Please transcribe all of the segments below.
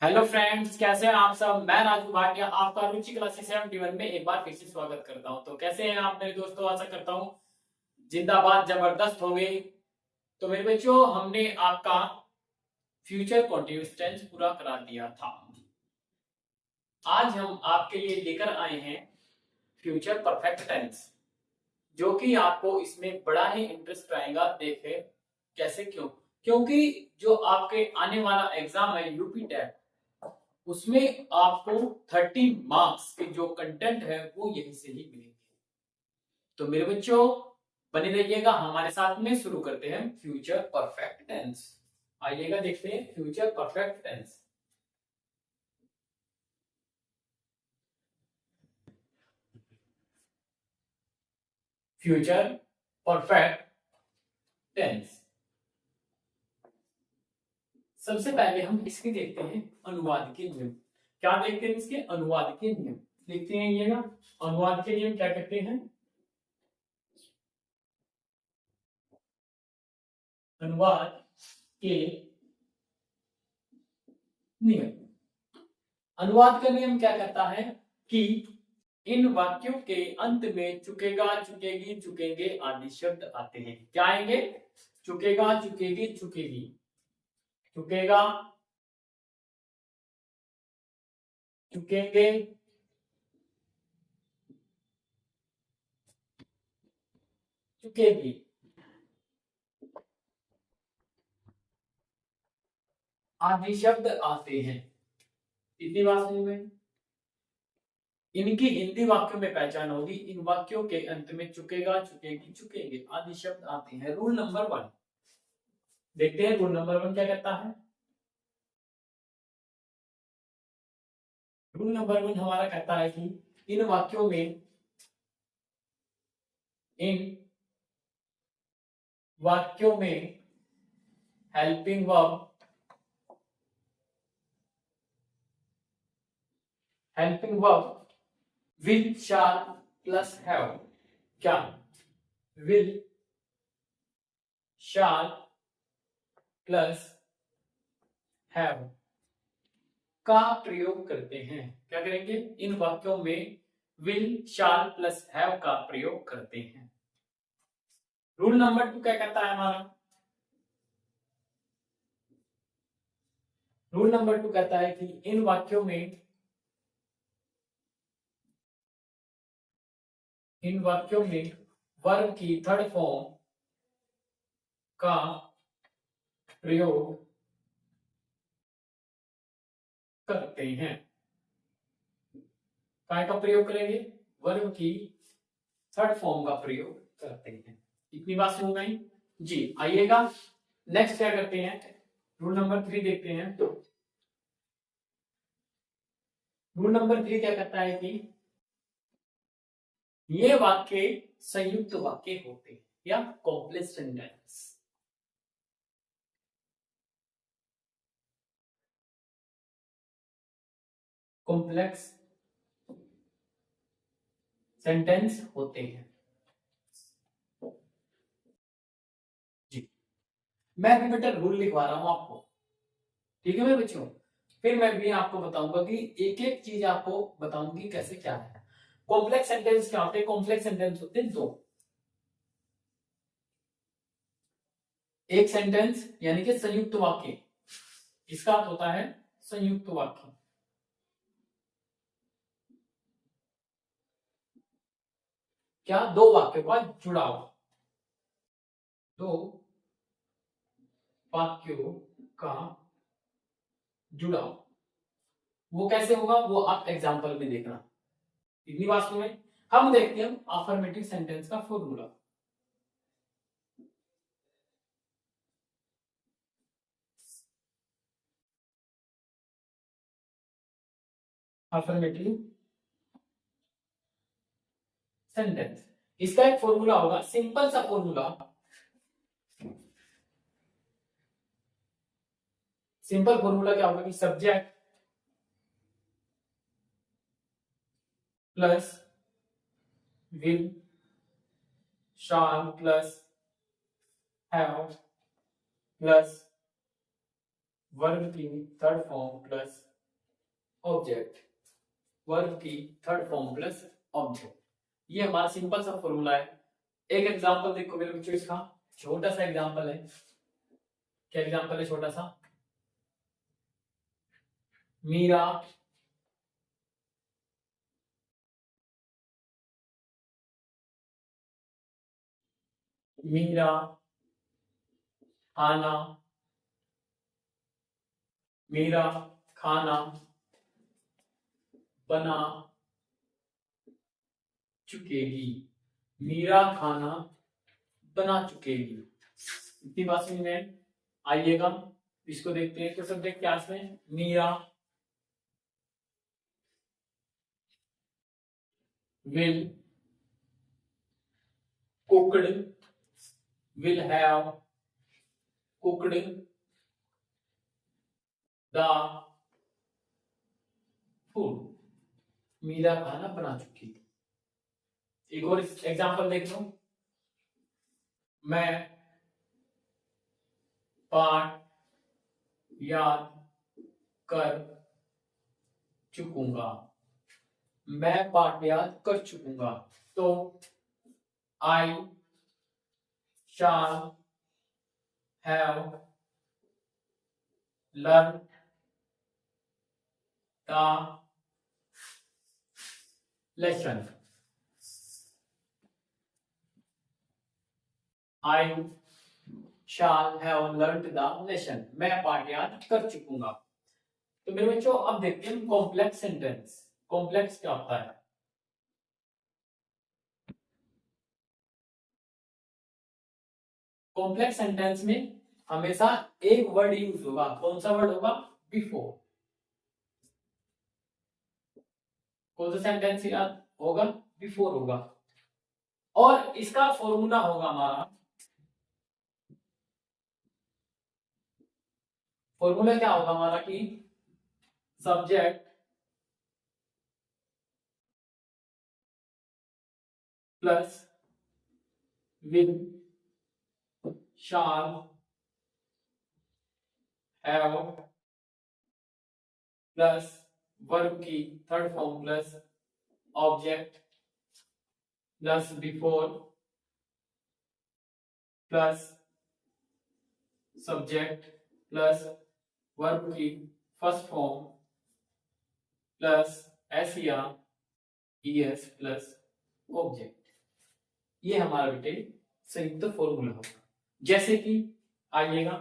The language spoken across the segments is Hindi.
हेलो फ्रेंड्स, कैसे हैं आप सब। मैं राजू भाटिया आपका रुचि क्लासेस 71 में एक बार फिर से स्वागत करता हूं। तो कैसे हैं आप मेरे दोस्तों, आशा करता हूं जिंदाबाद जबरदस्त होंगे। तो मेरे बच्चों, हमने आपका फ्यूचर कॉन्टिन्यूअस टेंस पूरा करा दिया था। आज हम आपके लिए लेकर आए हैं फ्यूचर परफेक्ट टेंस, जो कि आपको इसमें बड़ा ही इंटरेस्ट आएगा। देखें कैसे, क्यों? क्योंकि जो आपके आने वाला एग्जाम है यूपी टेट, उसमें आपको 30 मार्क्स के जो कंटेंट है वो यहीं से ही मिलेंगे। तो मेरे बच्चों, बने रहिएगा हमारे साथ में। शुरू करते हैं फ्यूचर परफेक्ट टेंस। आइएगा, देखते हैं future perfect tense. Future perfect tense. सबसे पहले हम इसके देखते हैं अनुवाद के नियम। क्या देखते हैं? इसके अनुवाद के नियम देखते हैं। ये ना, अनुवाद के नियम क्या कहते हैं? अनुवाद के नियम। अनुवाद का नियम क्या कहता है कि इन वाक्यों के अंत में चुकेगा, चुकेगी, चुकेंगे आदि शब्द आते हैं। क्या आएंगे? चुकेगा, चुकेगी, चुकेगी, चुकेगा, चुकेंगे, चुकेगी आदि शब्द आते हैं। इतनी बात समझ में? इनकी हिंदी वाक्यों में पहचान होगी। इन वाक्यों के अंत में चुकेगा, चुकेगी, चुकेंगे आदि शब्द आते हैं। रूल नंबर 1 देखते हैं। रूल नंबर 1 क्या कहता है? रूल नंबर 1 हमारा कहता है कि इन वाक्यों में, इन वाक्यों में helping verb, helping verb will, shall plus have. क्या? विल, शाल प्लस हैव का प्रयोग करते हैं। क्या करेंगे? इन वाक्यों में विल, शाल प्लस हैव का प्रयोग करते हैं। रूल नंबर 2 क्या कहता है हमारा? रूल नंबर 2 कहता है कि इन वाक्यों में, इन वाक्यों में वर्ब की थर्ड फॉर्म का प्रयोग करते हैं। काय का प्रयोग करेंगे? वर्ब की थर्ड फॉर्म का प्रयोग करते हैं। इतनी बात समझ में आई जी? आइएगा, नेक्स्ट क्या करते हैं? रूल नंबर 3 देखते हैं। रूल नंबर 3 क्या कहता है कि ये वाक्य संयुक्त वाक्य होते हैं या कॉम्प्लेक्स सेंटेंस। कॉम्प्लेक्स सेंटेंस होते हैं जी। मैं अभी बेटा रूल लिखवा रहा हूं आपको, ठीक है मेरे बच्चों? फिर मैं भी आपको बताऊंगा कि एक एक चीज आपको बताऊंगी कैसे क्या है। कॉम्प्लेक्स सेंटेंस क्या होते हैं? कॉम्प्लेक्स सेंटेंस होते हैं दो। एक सेंटेंस यानी कि संयुक्त वाक्य, इसका अर्थ होता है संयुक्त वाक्य। क्या? दो वाक्यों का जुड़ाव, दो वाक्यों का जुड़ाव। वो कैसे होगा वो आप एग्जांपल में देखना। इतनी बात में हम देखते हैं अफर्मेटिव सेंटेंस का फॉर्मूला। अफर्मेटिव सेंटेंस, इसका एक फॉर्मूला होगा, सिंपल सा फॉर्मूला। सिंपल फॉर्मूला क्या होगा कि subject plus will, shall plus have plus verb की third form plus object, verb की थर्ड फॉर्म प्लस ऑब्जेक्ट। ये हमारा सिंपल सा फॉर्मूला है। एक एग्जांपल देखो मेरे बच्चों, इसका छोटा सा एग्जांपल है। क्या एग्जांपल है छोटा सा? मीरा मीरा खाना मीरा खाना बना चुकेगी। मीरा खाना बना चुकेगी। इतनी बात समझ में आइएगा। इसको देखते हैं। तो सब्जेक्ट क्या है? Meera will cooked will have cooked the food। Meera खाना बना चुकी। एक और एग्जांपल देख लो। मैं पाठ याद कर चुकूंगा। मैं पाठ याद कर चुकूंगा। तो आई shall have learned the lesson। I shall have learned the lesson। मैं पाठ याद कर चुकूंगा। तो मेरे बच्चों अब देखते हैं कॉम्प्लेक्स सेंटेंस। कॉम्प्लेक्स क्या होता है? कॉम्प्लेक्स सेंटेंस में हमेशा एक वर्ड यूज होगा। कौन सा वर्ड होगा? बिफोर। कौन सा सेंटेंस याद होगा? बिफोर होगा। और इसका फॉर्मूला होगा हमारा, फॉर्मूला क्या होगा हमारा कि subject plus will shall have plus verb की third form plus object plus before plus subject plus verb की first form plus s plus object. ये हमारा बेटे संयुक्त फॉर्मूला होगा। जैसे कि आइएगा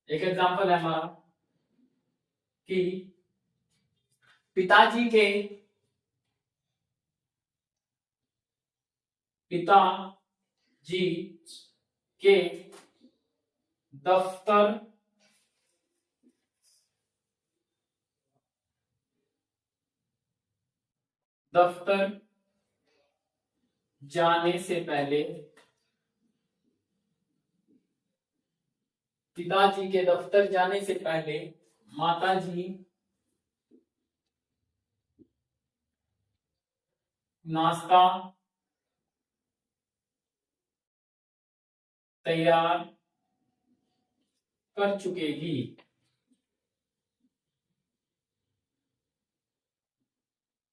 एक एग्जांपल है हमारा कि पिताजी के दफ्तर जाने से पहले, पिताजी के दफ्तर जाने से पहले माताजी नाश्ता तैयार कर चुकेगी।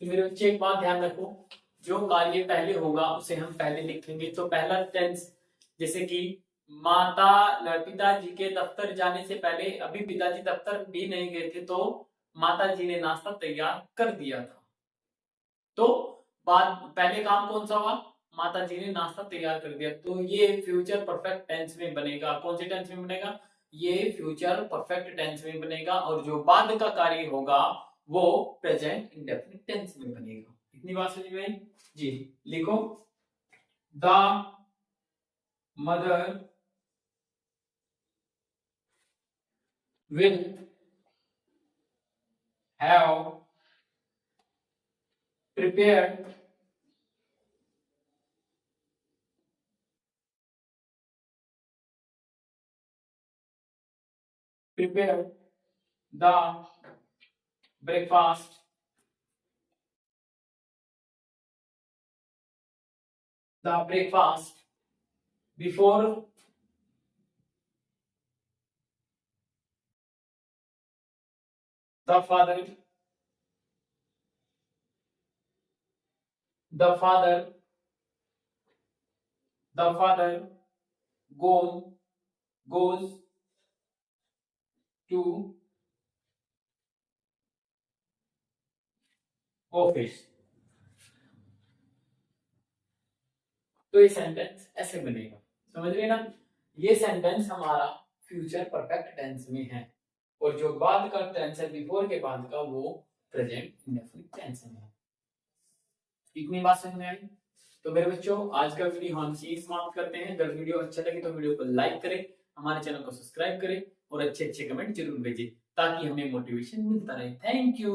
तो मेरे बच्चे एक बात ध्यान रखो, जो कार्य पहले होगा उसे हम पहले लिखेंगे। तो पहला टेंस जैसे कि पिताजी के दफ्तर जाने से पहले, अभी पिताजी दफ्तर भी नहीं गए थे तो माताजी ने नाश्ता तैयार कर दिया था। तो बाद पहले काम कौन सा हुआ? माताजी ने नाश्ता तैयार कर दिया। तो ये फ्यूचर परफेक्ट टेंस में बनेगा। कौन से टेंस में बनेगा? ये फ्यूचर परफेक्ट टेंस में बनेगा। और जो बाद का कार्य होगा वो प्रेजेंट इंडेफिनिट टेंस में बनेगा। इतनी बात समझ में आई जी? लिखो, the mother will have prepared the breakfast before the father the father goes to office. तो ये सेंटेंस ऐसे बनेगा, समझ रहे ना। ये सेंटेंस हमारा फ्यूचर परफेक्ट टेंस में है, और जो बाद का टेंस है बिफोर के बाद का, वो प्रेजेंट इंडेफिनिट टेंस में है। इतनी बात समझ में आई? तो मेरे बच्चों, आज का वीडियो हम यहीं समाप्त करते हैं। अगर वीडियो अच्छा लगे तो वीडियो को लाइक करें, हमारे चैनल को सब्सक्राइब करें और अच्छे अच्छे कमेंट जरूर भेजें, ताकि हमें मोटिवेशन मिलता रहे। Thank you.